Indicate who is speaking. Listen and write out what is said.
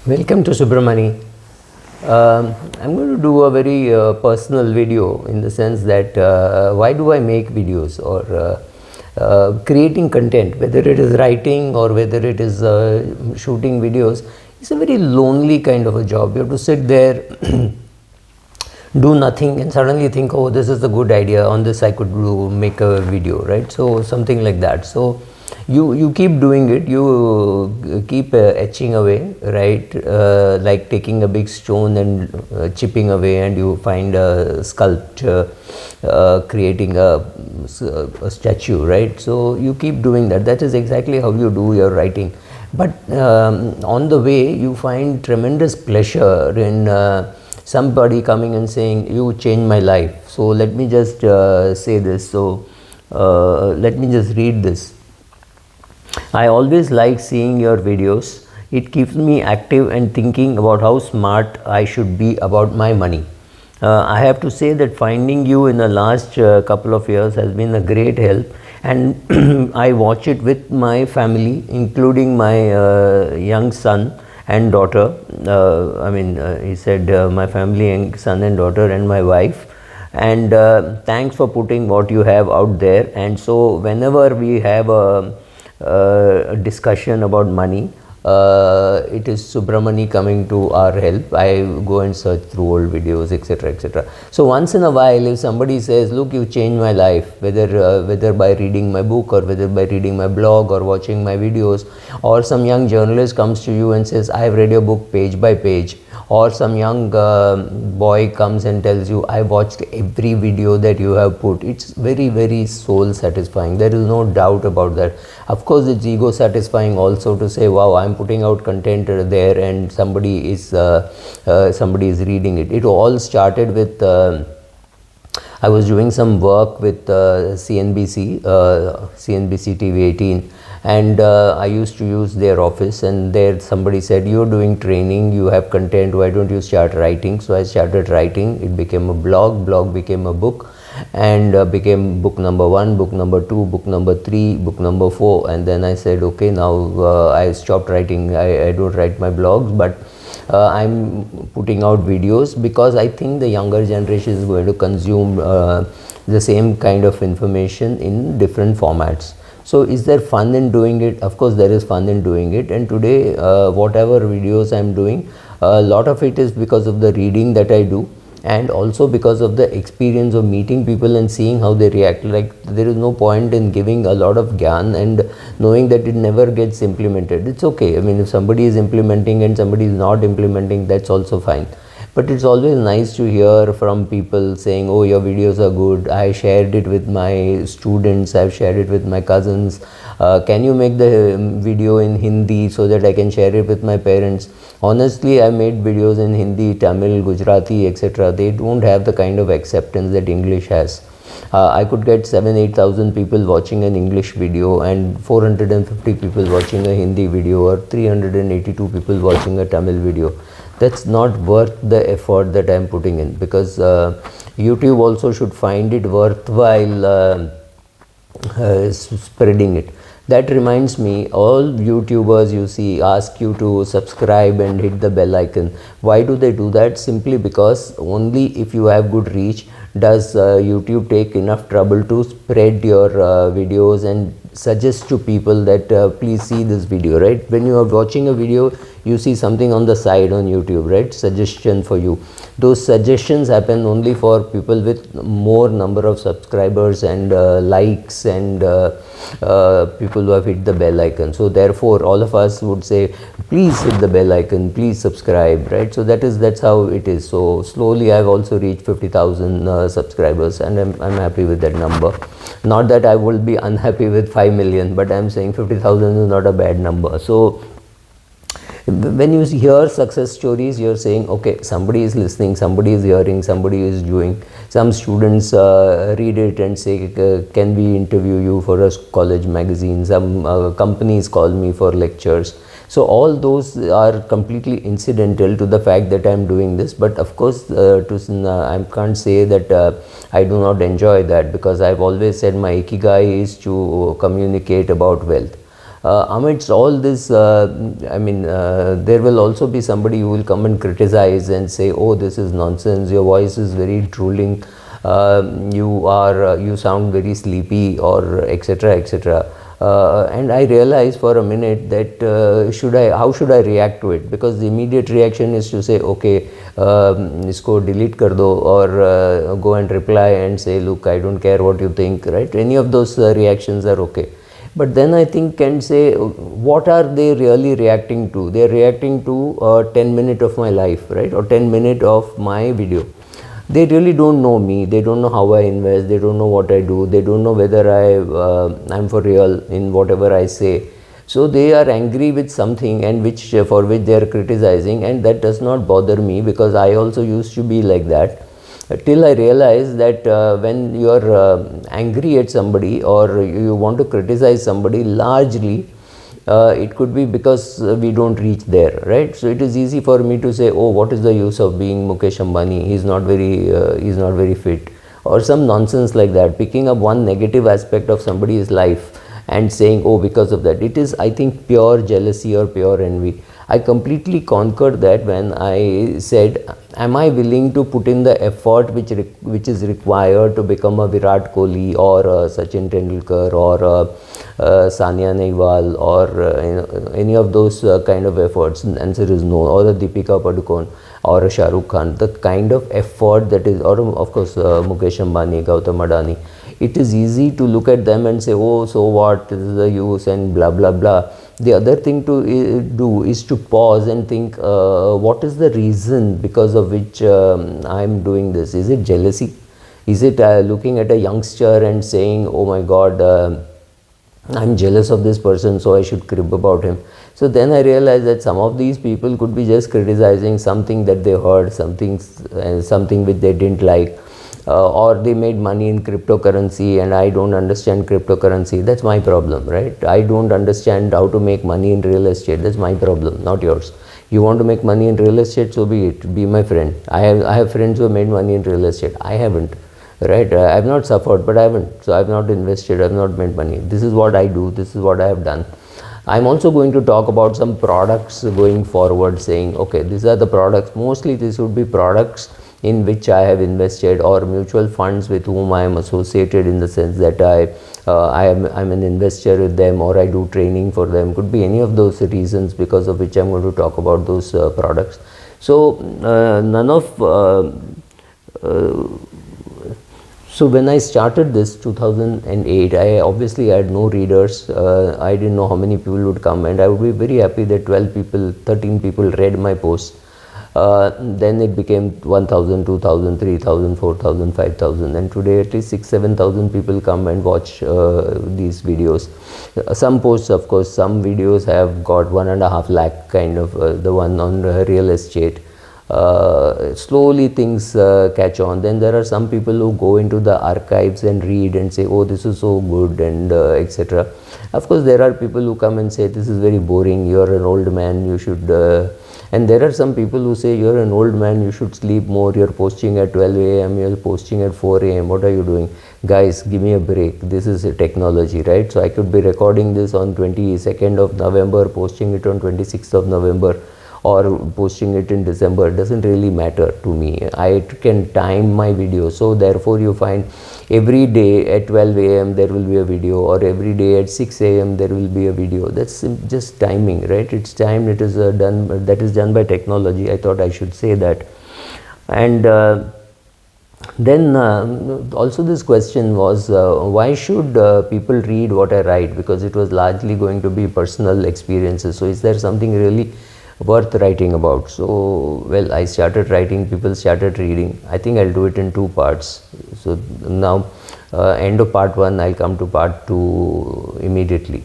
Speaker 1: Welcome to Subramani. I'm going to do a very personal video in the sense that why do I make videos or creating content, whether it is writing or whether it is shooting videos. It's a very lonely kind of a job. You have to sit there, do nothing, and suddenly think, oh, this is a good idea. On this, I could make a video, right? So something like that. So you keep doing it, you keep etching away, right? Like taking a big stone and chipping away, and you find a sculpture, creating a statue, right? So you keep doing that. That is exactly how you do your writing. But on the way, you find tremendous pleasure in somebody coming and saying, you changed my life. So let me just say this. So let me just read this. I always like seeing your videos. It keeps me active and thinking about how smart I should be about my money. I have to say that finding you in the last couple of years has been a great help, and I watch it with my family, including my young son and daughter. He said my family, and son and daughter, and my wife. And thanks for putting what you have out there. And so whenever we have a discussion about money, it is Subramani coming to our help. I go and search through old videos, etc., etc. So once in a while, if somebody says, look, you changed my life, whether by reading my book or whether by reading my blog or watching my videos, or some young journalist comes to you and says, I have read your book page by page, or some young boy comes and tells you, I watched every video that you have put, it's very, very soul satisfying. There is no doubt about that. Of course, it's ego satisfying also to say, wow, I'm putting out content there and somebody is reading it. It all started with I was doing some work with CNBC TV 18, and I used to use their office, and there somebody said, you're doing training, you have content, why don't you start writing? So I started writing. It became a blog became a book, and became book number 1, book number 2, book number 3, book number 4. And then I said, okay, now I stopped writing. I don't write my blogs, but I'm putting out videos because I think the younger generation is going to consume the same kind of information in different formats. So is there fun in doing it? Of course there is fun in doing it. And today whatever videos I'm doing, a lot of it is because of the reading that I do, and also because of the experience of meeting people and seeing how they react. Like, there is no point in giving a lot of gyan and knowing that it never gets implemented. It's okay. I mean, if somebody is implementing and somebody is not implementing, that's also fine. But it's always nice to hear from people saying, oh, your videos are good. I shared it with my students. I've shared it with my cousins. Can you make the video in Hindi so that I can share it with my parents? Honestly, I made videos in Hindi, Tamil, Gujarati, etc. They don't have the kind of acceptance that English has. I could get 7,000-8,000 people watching an English video and 450 people watching a Hindi video, or 382 people watching a Tamil video. That's not worth the effort that I'm putting in, because YouTube also should find it worthwhile spreading it. That reminds me, all YouTubers you see ask you to subscribe and hit the bell icon. Why do they do that? Simply because only if you have good reach does YouTube take enough trouble to spread your videos and suggest to people that please see this video, right? When you are watching a video, you see something on the side on YouTube, right? Suggestion for you. Those suggestions happen only for people with more number of subscribers and likes, and people who have hit the bell icon. So therefore all of us would say, please hit the bell icon, please subscribe, right? So that's how it is. So slowly I've also reached 50,000 subscribers, and I'm happy with that number. Not that I will be unhappy with 5 million, but I'm saying 50,000 is not a bad number. So when you hear success stories, you're saying, okay, somebody is listening, somebody is hearing, somebody is doing. Some students read it and say, can we interview you for a college magazine? Some companies call me for lectures. So all those are completely incidental to the fact that I'm doing this. But of course, I can't say that I do not enjoy that, because I've always said my ikigai is to communicate about wealth. amidst all this, there will also be somebody who will come and criticize and say, oh, this is nonsense, your voice is very drooling, you sound very sleepy, or etc., etc. And I realized for a minute that how should I react to it, because the immediate reaction is to say, okay, isko delete kar do, or go and reply and say, look, I don't care what you think, right? Any of those reactions are okay. But then I think and say, what are they really reacting to? They are reacting to 10 minutes of my life, right, or 10 minutes of my video. They really don't know me, they don't know how I invest, they don't know what I do, they don't know whether I'm for real in whatever I say. So they are angry with something, and for which they are criticizing, and that does not bother me, because I also used to be like that. Till I realized that when you are angry at somebody, or you want to criticize somebody, largely it could be because we don't reach there, right? So it is easy for me to say, oh, what is the use of being Mukesh Ambani, he's not very fit, or some nonsense like that, picking up one negative aspect of somebody's life and saying, oh, because of that. It is, I think, pure jealousy or pure envy. I completely conquered that when I said, am I willing to put in the effort which is required to become a Virat Kohli, or Sachin Tendulkar, or Sania Nehwal, or any of those kind of efforts? The answer is no. Or a Deepika Padukone, or a Shah Rukh Khan, the kind of effort that is, or of course Mukesh Ambani, Gautam Adani. It is easy to look at them and say, oh, so what, this is the use, and blah blah blah. The other thing to do is to pause and think, what is the reason because of which I am doing this? Is it jealousy? Is it looking at a youngster and saying, oh my God, I'm jealous of this person, so I should crib about him? So then I realized that some of these people could be just criticizing something that they heard, something which they didn't like. Or they made money in cryptocurrency, and I don't understand cryptocurrency. That's my problem, right? I don't understand how to make money in real estate. That's my problem, not yours. You want to make money in real estate, so be it. Be my friend. I have friends who have made money in real estate. I haven't, right? I have not suffered, but I haven't. So I have not invested. I have not made money. This is what I do. This is what I have done. I'm also going to talk about some products going forward, saying, okay, these are the products. Mostly this would be products in which I have invested, or mutual funds with whom I am associated, in the sense that I'm an investor with them, or I do training for them. Could be any of those reasons because of which I'm going to talk about those products. So so when I started this 2008, I obviously had no readers. I didn't know how many people would come, and I would be very happy that 12 people, 13 people read my post. Then it became 1,000, 2,000, 3,000, 4,000, 5,000, and today at least 6,000-7,000 people come and watch these videos. Some posts, of course, some videos have got 1.5 lakh kind of, the one on real estate. Slowly things catch on. Then there are some people who go into the archives and read and say, oh, this is so good, and etc. Of course, there are people who come and say, this is very boring, you're an old man, you should and there are some people who say, you're an old man, you should sleep more, you're posting at 12 a.m., you're posting at 4 a.m., what are you doing? Guys, give me a break. This is a technology, right? So I could be recording this on 22nd of November, posting it on 26th of November, or posting it in December. It doesn't really matter to me. I can time my video. So therefore you find every day at 12 a.m. there will be a video, or every day at 6 a.m. there will be a video. That's just timing, right? It's timed. It is done. That is done by technology. I thought I should say that. And then also this question was, why should people read what I write? Because it was largely going to be personal experiences. So is there something really worth writing about? So, well, I started writing, people started reading. I think I'll do it in 2 parts. So now, end of part 1, I'll come to part 2 immediately.